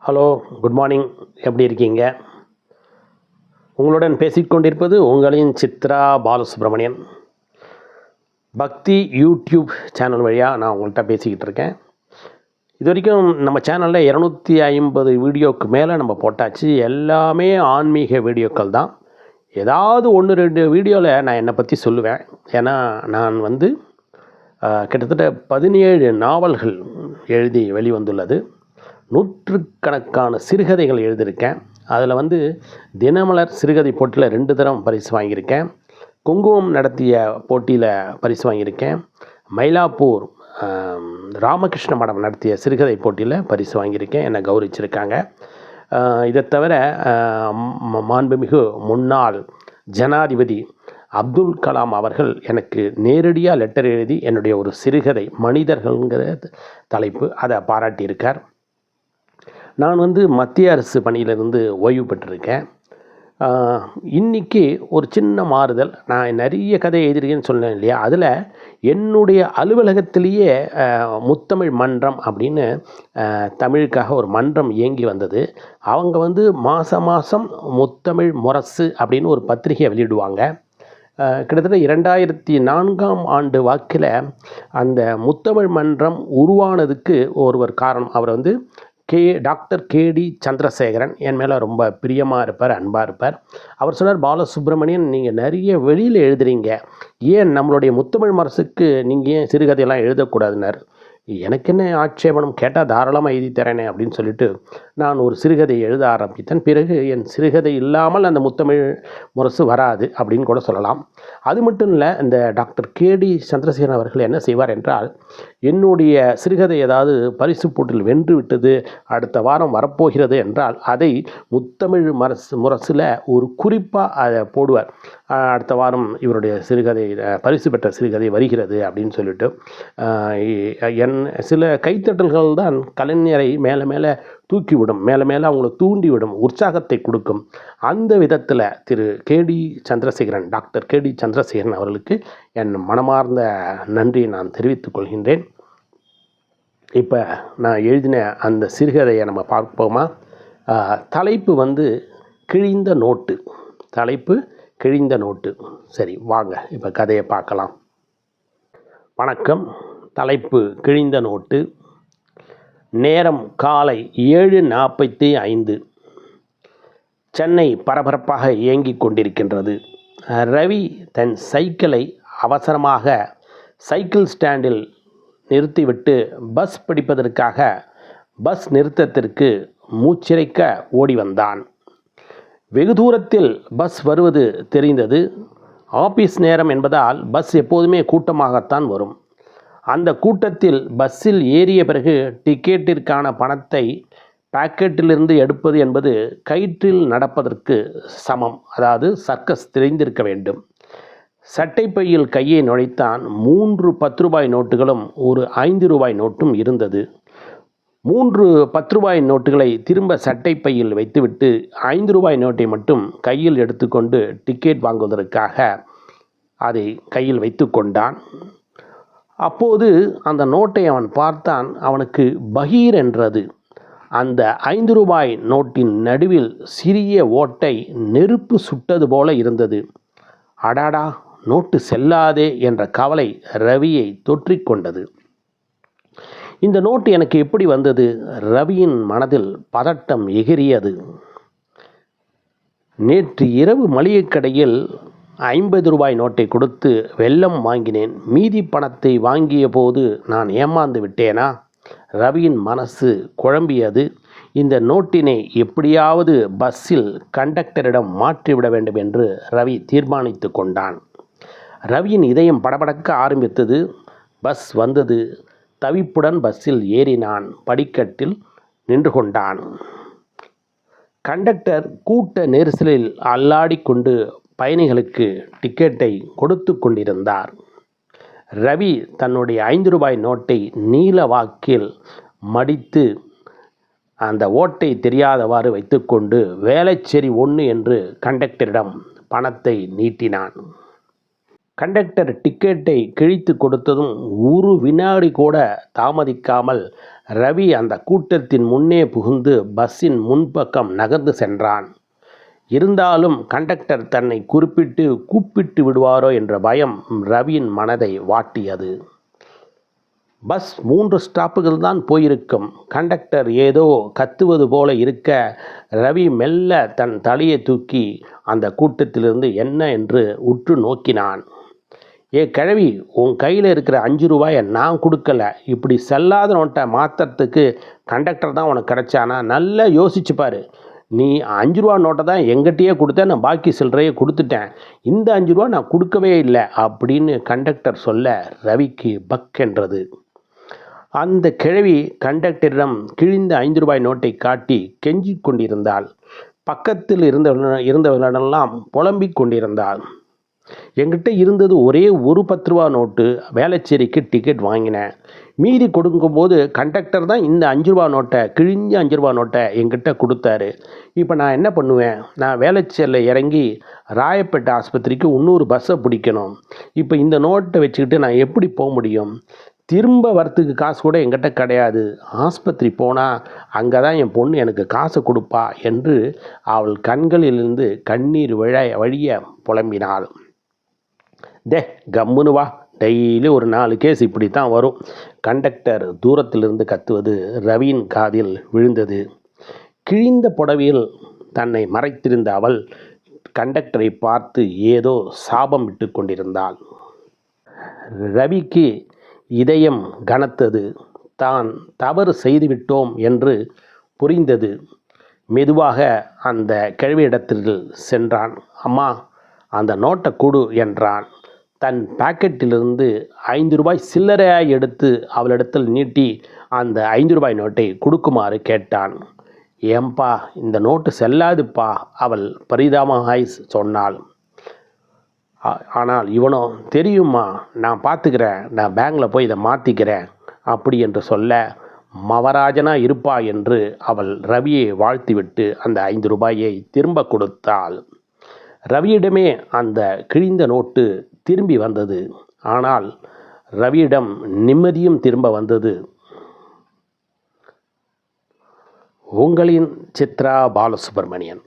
Hello, good morning. எப்படி இருக்கீங்க? உங்களுடன் பேசிக்கொண்டிருப்பது உங்களின் சித்ரா பாலசுப்ரமணியன். பக்தி யூடியூப் சேனல் வழியாக நான் உங்கள்கிட்ட பேசிக்கிட்டு இருக்கேன். இது வரைக்கும் நம்ம சேனலில் 250 வீடியோவுக்கு மேலே நம்ம போட்டாச்சு. எல்லாமே ஆன்மீக வீடியோக்கள் தான். ஏதாவது 1-2 வீடியோவில் நான் என்னை பற்றி சொல்லுவேன். ஏன்னா நான் கிட்டத்தட்ட 17 நாவல்கள் எழுதி வெளிவந்துள்ளது. நூற்றுக்கணக்கான சிறுகதைகள் எழுதியிருக்கேன். அதில் தினமலர் சிறுகதை போட்டியில் 2 தரம் பரிசு வாங்கியிருக்கேன். குங்குமம் நடத்திய போட்டியில் பரிசு வாங்கியிருக்கேன். மயிலாப்பூர் ராமகிருஷ்ண மடம் நடத்திய சிறுகதை போட்டியில் பரிசு வாங்கியிருக்கேன். என்னை கௌரவிச்சிருக்காங்க. இதை தவிர மாண்புமிகு முன்னாள் ஜனாதிபதி அப்துல் கலாம் அவர்கள் எனக்கு நேரடியாக லெட்டர் எழுதி என்னுடைய ஒரு சிறுகதை மனிதர்கள்ங்கிற தலைப்பு அதை பாராட்டியிருக்கார். நான் மத்திய அரசு பணியிலிருந்து ஓய்வு பெற்றிருக்கேன். இன்றைக்கி ஒரு சின்ன மாறுதல். நான் நிறைய கதை எழுதியிருக்கேன்னு சொன்னேன் இல்லையா, அதில் என்னுடைய அலுவலகத்திலேயே முத்தமிழ் மன்றம் அப்படின்னு தமிழுக்காக ஒரு மன்றம் இயங்கி வந்தது. அவங்க மாதம் முத்தமிழ் முரசு அப்படின்னு ஒரு பத்திரிகையை வெளியிடுவாங்க. கிட்டத்தட்ட 2004ஆம் ஆண்டு வாக்கில் அந்த முத்தமிழ் மன்றம் உருவானதுக்கு ஒருவர் காரணம். அவர் டாக்டர் கேடி சந்திரசேகரன். என் மேலே ரொம்ப பிரியமாக இருப்பார், அன்பாக இருப்பார். அவர் சொன்னார், பாலசுப்ரமணியன், நீங்கள் நிறைய வெளியில் எழுதுறீங்க, ஏன் நம்மளுடைய முத்தமிழ் முரசுக்கு நீங்கள் ஏன் சிறுகதையெல்லாம் எழுதக்கூடாதுன்னார். எனக்கு என்ன ஆட்சேபணம், கேட்டால் தாராளமாக எழுதி தரேனே அப்படின்னு சொல்லிட்டு நான் ஒரு சிறுகதை எழுத ஆரம்பித்தேன். பிறகு என் சிறுகதை இல்லாமல் அந்த முத்தமிழ் முரசு வராது அப்படின்னு கூட சொல்லலாம். அது மட்டும் இல்லை, இந்த டாக்டர் கேடி சந்திரசேகரன் அவர்கள் என்ன செய்வார் என்றால், என்னுடைய சிறுகதை ஏதாவது பரிசு போட்டியில் வென்று விட்டது, அடுத்த வாரம் வரப்போகிறது என்றால் அதை முத்தமிழ் முரசில் ஒரு குறிப்பாக அதை போடுவார். அடுத்த வாரம் இவருடைய சிறுகதை பரிசு பெற்ற சிறுகதை வருகிறது அப்படின்னு சொல்லிட்டு. சில கைத்தட்டல்கள் தான் கலைஞரை மேலே மேலே தூக்கிவிடும், மேலே மேலே அவங்கள தூண்டிவிடும், உற்சாகத்தை கொடுக்கும். அந்த விதத்தில் டாக்டர் கேடி சந்திரசேகரன் அவர்களுக்கு என் மனமார்ந்த நன்றியை நான் தெரிவித்துக் கொள்கின்றேன். இப்போ நான் எழுதின அந்த சிறுகதையை நம்ம பார்ப்போமா? தலைப்பு கிழிந்த நோட்டு. தலைப்பு கிழிந்த நோட்டு. சரி, வாங்க இப்போ கதையை பார்க்கலாம். வணக்கம். தலைப்பு கிழிந்த நோட்டு. நேரம் காலை 7:45. சென்னை பரபரப்பாக இயங்கிக் கொண்டிருக்கின்றது. ரவி தன் சைக்கிளை அவசரமாக சைக்கிள் ஸ்டாண்டில் நிறுத்திவிட்டு பஸ் பிடிப்பதற்காக பஸ் நிறுத்தத்திற்கு மூச்சிறைக்க ஓடி வந்தான். வெகு தூரத்தில் பஸ் வருவது தெரிந்தது. ஆபீஸ் நேரம் என்பதால் பஸ் எப்போதுமே கூட்டமாகத்தான் வரும். அந்த கூட்டத்தில் பஸ்ஸில் ஏறிய பிறகு டிக்கெட்டிற்கான பணத்தை பாக்கெட்டிலிருந்து எடுப்பது என்பது கயிற்றில் நடப்பதற்கு சமம். அதாவது சர்க்கஸ் தெரிந்திருக்க வேண்டும். சட்டைப்பையில் கையை நுழைத்தான். 3 10 ரூபாய் நோட்டுகளும் ஒரு 5 ரூபாய் நோட்டும் இருந்தது. 3 10 ரூபாய் நோட்டுகளை திரும்ப சட்டைப்பையில் வைத்துவிட்டு 5 ரூபாய் நோட்டை மட்டும் கையில் எடுத்துக்கொண்டு டிக்கெட் வாங்குவதற்காக அதை கையில் வைத்து கொண்டான். அப்போது அந்த நோட்டை அவன் பார்த்தான். அவனுக்கு பகீர் என்றது. அந்த 5 ரூபாய் நோட்டின் நடுவில் சிறிய ஓட்டை நெருப்பு சுட்டது போல இருந்தது. அடாடா, நோட்டு செல்லாதே என்ற கவலை ரவியை தொற்றிக்கொண்டது. இந்த நோட்டு எனக்கு எப்படி வந்தது? ரவியின் மனதில் பதட்டம் எகிரியது. நேற்று இரவு மளிகை கடையில் 50 ரூபாய் நோட்டை கொடுத்து வெல்லம் வாங்கினேன். மீதி பணத்தை வாங்கிய போது நான் ஏமாந்து விட்டேனா? ரவியின் மனசு குழம்பியது. இந்த நோட்டினை எப்படியாவது பஸ்ஸில் கண்டக்டரிடம் மாற்றிவிட வேண்டும் என்று ரவி தீர்மானித்து கொண்டான். ரவியின் இதயம் படபடக்க ஆரம்பித்தது. பஸ் வந்தது. தவிப்புடன் பஸ்ஸில் ஏறினான். படிக்கட்டில் நின்று கொண்டான். கண்டக்டர் கூட்ட நெரிசலில் அல்லாடிக்கொண்டு பயணிகளுக்கு டிக்கெட்டை கொடுத்து கொண்டிருந்தார். ரவி தன்னுடைய 5 ரூபாய் நோட்டை நீல வாக்கில் மடித்து அந்த ஓட்டை தெரியாதவாறு வைத்துக்கொண்டு வேளச்சேரி 1 என்று கண்டக்டரிடம் பணத்தை நீட்டினான். கண்டக்டர் டிக்கெட்டை கிழித்து கொடுத்ததும் ஒரு வினாடி கூட தாமதிக்காமல் ரவி அந்த கூட்டத்தின் முன்னே புகுந்து பஸ்ஸின் முன்பக்கம் நகர்ந்து சென்றான். இருந்தாலும் கண்டக்டர் தன்னை கூப்பிட்டு விடுவாரோ என்ற பயம் ரவியின் மனதை வாட்டியது. பஸ் 3 ஸ்டாப்புகள் தான் போயிருக்கும். கண்டக்டர் ஏதோ கத்துவது போல இருக்க ரவி மெல்ல தன் தலையை தூக்கி அந்த கூட்டத்திலிருந்து என்ன என்று உற்று நோக்கினான். ஏ கிழவி, உன் கையில் இருக்கிற 5 ரூபாயை நான் கொடுக்கல. இப்படி செல்லாத நோட்டை மாற்றுறதுக்கு கண்டக்டர் தான் உனக்கு கிடைச்சானா? நல்லா யோசிச்சு பாரு. நீ 5 ரூபா நோட்டை தான் எங்கிட்டயே கொடுத்த, நான் பாக்கி சில்லறையை கொடுத்துட்டேன். இந்த 5 ரூபா நான் கொடுக்கவே இல்லை அப்படின்னு கண்டக்டர் சொல்ல ரவிக்கு பக் என்றது. அந்த கிழவி கண்டக்டரிடம் கிழிந்த 5 ரூபாய் நோட்டை காட்டி கெஞ்சிக் கொண்டிருந்தாள். பக்கத்தில் இருந்தவர்களெல்லாம் புலம்பிக் கொண்டிருந்தாள். என்கிட்ட இருந்தது ஒரே ஒரு 10 ரூபா நோட்டு. வேளச்சேரிக்கு டிக்கெட் வாங்கினேன். மீதி கொடுக்கும்போது கண்டக்டர் தான் இந்த 5 ரூபா நோட்டை, கிழிஞ்ச 5 ரூபா நோட்டை என்கிட்ட கொடுத்தாரு. இப்போ நான் என்ன பண்ணுவேன்? நான் வேளச்சேரியில் இறங்கி ராயப்பேட்டை ஆஸ்பத்திரிக்கு இன்னொரு பஸ்ஸை பிடிக்கணும். இப்போ இந்த நோட்டை வச்சுக்கிட்டு நான் எப்படி போக முடியும்? திரும்ப வரத்துக்கு காசு கூட என்கிட்ட கிடையாது. ஆஸ்பத்திரி போனால் அங்கே தான் என் பொண்ணு எனக்கு காசை கொடுப்பா என்று அவள் கண்களிலிருந்து கண்ணீர் வழிய புலம்பினாள். கம்முன்னு வா, டெய்லி ஒரு 4 கேஸ் இப்படி தான் வரும். கண்டக்டர் தூரத்திலிருந்து கத்துவது ரவியின் காதில் விழுந்தது. கிழிந்த புடவையில் தன்னை மறைத்திருந்த அவள் கண்டக்டரை பார்த்து ஏதோ சாபம் விட்டு கொண்டிருந்தாள். ரவிக்கு இதயம் கனத்தது. தான் தவறு செய்துவிட்டோம் என்று புரிந்தது. மெதுவாக அந்த கிழவியிடத்தில் சென்றான். அம்மா, அந்த நோட்டை கொடு என்றான். தன் பாக்கெட்டிலிருந்து 5 ரூபாய் சில்லறையாய் எடுத்து அவளிடத்தில் நீட்டி அந்த 5 ரூபாய் நோட்டை கொடுக்குமாறு கேட்டான். ஏம்பா, இந்த நோட்டு செல்லாதுப்பா, அவள் பரிதாபமாய் சொன்னாள். ஆனால் இவனோ, தெரியுமா, நான் பார்த்துக்கிறேன், நான் பேங்கில் போய் இதை மாற்றிக்கிறேன் அப்படி என்று சொல்ல, மவராஜனா இருப்பா என்று அவள் ரவியை வாழ்த்திவிட்டு அந்த 5 ரூபாயை திரும்ப கொடுத்தாள். ரவியிடமே அந்த கிழிந்த நோட்டு திரும்பி வந்தது. ஆனால் ரவியிடம் நிம்மதியும் திரும்ப வந்தது. உங்களின் சித்ரா பாலசுப்ரமணியன்.